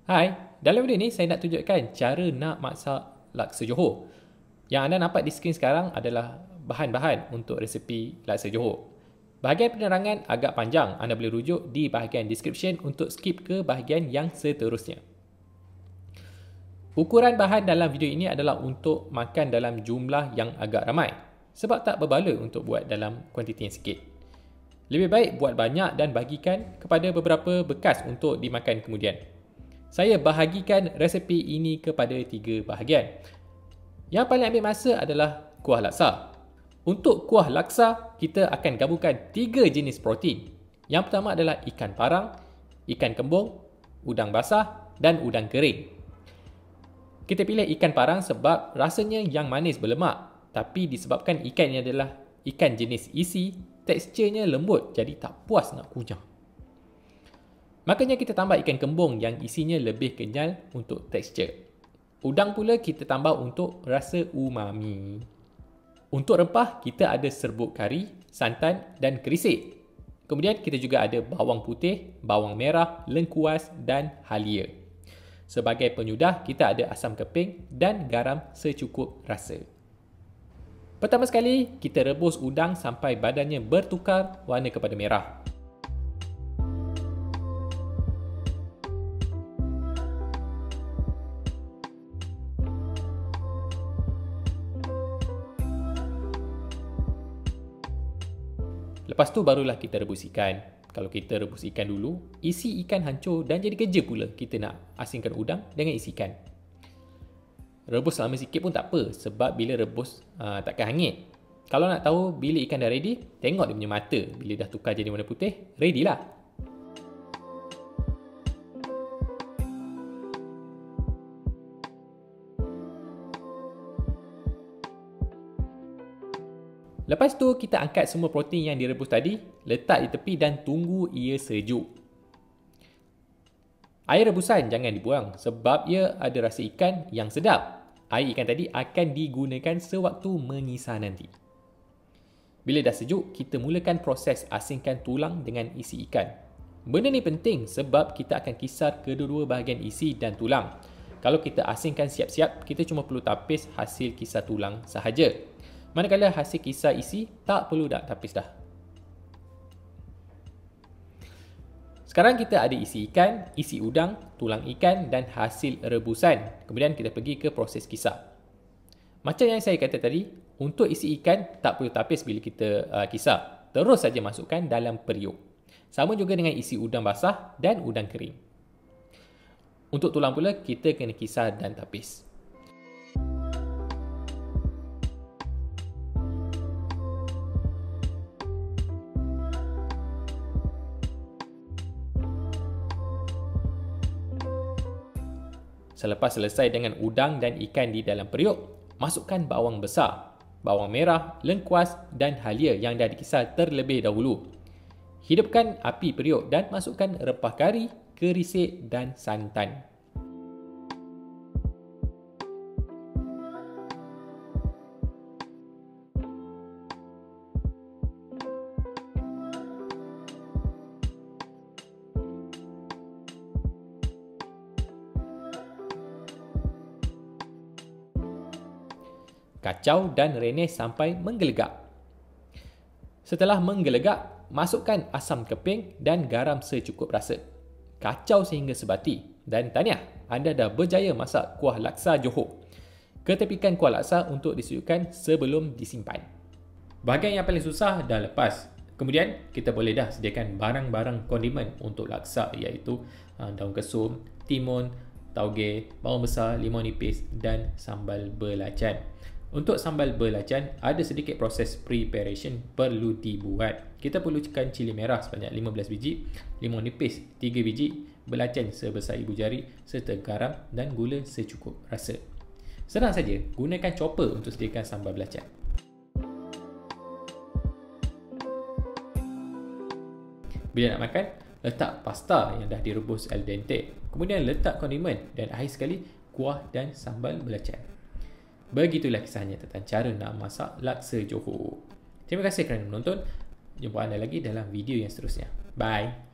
Hai, dalam video ni saya nak tunjukkan cara nak masak laksa Johor. Yang anda nampak di skrin sekarang adalah bahan-bahan untuk resepi laksa Johor. Bahagian penerangan agak panjang, anda boleh rujuk di bahagian description untuk skip ke bahagian yang seterusnya. Ukuran bahan dalam video ini adalah untuk makan dalam jumlah yang agak ramai, sebab tak berbaloi untuk buat dalam kuantiti yang sikit. Lebih baik buat banyak dan bagikan kepada beberapa bekas untuk dimakan kemudian. Saya bahagikan resepi ini kepada 3 bahagian. Yang paling ambil masa adalah kuah laksa. Untuk kuah laksa, kita akan gabungkan 3 jenis protein. Yang pertama adalah ikan parang, ikan kembung, udang basah dan udang kering. Kita pilih ikan parang sebab rasanya yang manis berlemak. Tapi disebabkan ikan ini adalah ikan jenis isi, teksturnya lembut jadi tak puas nak kunyah. Makanya kita tambah ikan kembung yang isinya lebih kenyal untuk tekstur. Udang pula kita tambah untuk rasa umami. Untuk rempah, kita ada serbuk kari, santan dan kerisik. Kemudian kita juga ada bawang putih, bawang merah, lengkuas dan halia. Sebagai penyudah, kita ada asam keping dan garam secukup rasa. Pertama sekali, kita rebus udang sampai badannya bertukar warna kepada merah. Lepas tu barulah kita rebus ikan. Kalau kita rebus ikan dulu, isi ikan hancur dan jadi kerja pula kita nak asingkan udang dengan isi ikan. Rebus lama sikit pun tak apa sebab bila rebus takkan hangit. Kalau nak tahu bila ikan dah ready, tengok dia punya mata. Bila dah tukar jadi warna putih, ready lah. Lepas tu, kita angkat semua protein yang direbus tadi, letak di tepi dan tunggu ia sejuk. Air rebusan jangan dibuang sebab ia ada rasa ikan yang sedap. Air ikan tadi akan digunakan sewaktu mengisar nanti. Bila dah sejuk, kita mulakan proses asingkan tulang dengan isi ikan. Benda ni penting sebab kita akan kisar kedua-dua bahagian isi dan tulang. Kalau kita asingkan siap-siap, kita cuma perlu tapis hasil kisar tulang sahaja. Manakala hasil kisar isi, tak perlu dah tapis dah. Sekarang kita ada isi ikan, isi udang, tulang ikan dan hasil rebusan. Kemudian kita pergi ke proses kisar. Macam yang saya kata tadi, untuk isi ikan tak perlu tapis bila kita kisar. Terus saja masukkan dalam periuk. Sama juga dengan isi udang basah dan udang kering. Untuk tulang pula, kita kena kisar dan tapis. Selepas selesai dengan udang dan ikan di dalam periuk, masukkan bawang besar, bawang merah, lengkuas dan halia yang dah dikisar terlebih dahulu. Hidupkan api periuk dan masukkan rempah kari, kerisik dan santan. Kacau dan renes sampai menggelegak. Setelah menggelegak, masukkan asam keping dan garam secukup rasa. Kacau sehingga sebati. Dan tahniah, anda dah berjaya masak kuah laksa Johor. Ketepikan kuah laksa untuk disediakan sebelum disimpan. Bahagian yang paling susah dah lepas. Kemudian, kita boleh dah sediakan barang-barang kondimen untuk laksa iaitu daun kesum, timun, tauge, bawang besar, limau nipis dan sambal belacan. Untuk sambal belacan, ada sedikit proses preparation perlu dibuat. Kita perlukan cili merah sebanyak 15 biji, limau nipis 3 biji, belacan sebesar ibu jari, serta garam dan gula secukup rasa. Senang saja, gunakan chopper untuk sediakan sambal belacan. Bila nak makan, letak pasta yang dah direbus al dente. Kemudian letak kondimen dan akhir sekali kuah dan sambal belacan. Begitulah kisahnya tentang cara nak masak laksa Johor. Terima kasih kerana menonton. Jumpa anda lagi dalam video yang seterusnya. Bye.